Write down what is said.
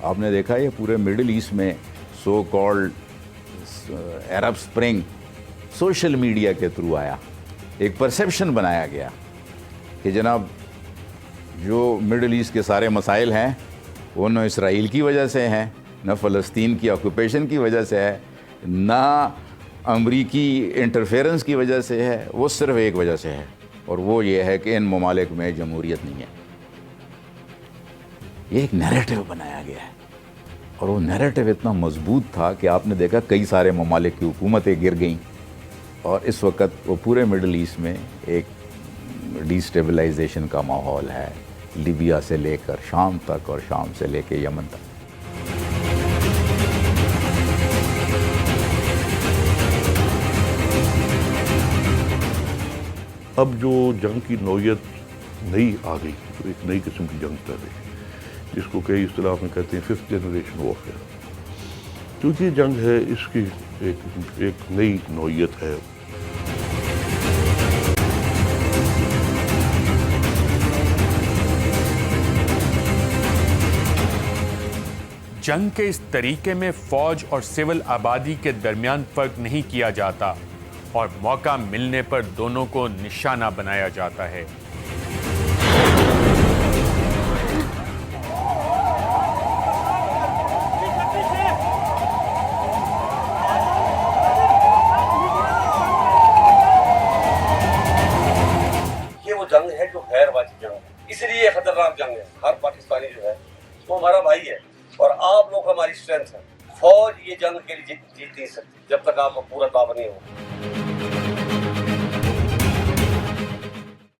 آپ نے دیکھا یہ پورے مڈل ایسٹ میں سو کالڈ عرب سپرنگ سوشل میڈیا کے تھرو آیا. ایک پرسیپشن بنایا گیا کہ جناب جو مڈل ایسٹ کے سارے مسائل ہیں وہ نہ اسرائیل کی وجہ سے ہیں، نہ فلسطین کی آکوپیشن کی وجہ سے ہے، نہ امریکی انٹرفیرنس کی وجہ سے ہے، وہ صرف ایک وجہ سے ہے، اور وہ یہ ہے کہ ان ممالک میں جمہوریت نہیں ہے. یہ ایک نیریٹو بنایا گیا ہے، اور وہ نیریٹو اتنا مضبوط تھا کہ آپ نے دیکھا کئی سارے ممالک کی حکومتیں گر گئیں، اور اس وقت وہ پورے مڈل ایسٹ میں ایک ڈیسٹیبلائزیشن کا ماحول ہے، لیبیا سے لے کر شام تک اور شام سے لے کے یمن تک. اب جو جنگ کی نوعیت نئی آ گئی، تو ایک نئی قسم کی جنگ چل رہی ہے جس کو کئی اصطلاح میں کہتے ہیں 5th جنریشن وارفیئر. کیونکہ یہ جنگ ہے، اس کی ایک نئی نوعیت ہے. جنگ کے اس طریقے میں فوج اور سول آبادی کے درمیان فرق نہیں کیا جاتا اور موقع ملنے پر دونوں کو نشانہ بنایا جاتا ہے. یہ وہ جنگ ہے جو غیر واجب جنگ ہے، اس لیے یہ خطرناک جنگ ہے. ہر پاکستانی جو ہے وہ ہمارا بھائی ہے، اور آپ لوگ ہماری اسٹرینتھ ہے. فوج یہ جنگ کے لیے جیت نہیں سکتی جب تک آپ کا پورا تعاون نہیں ہو.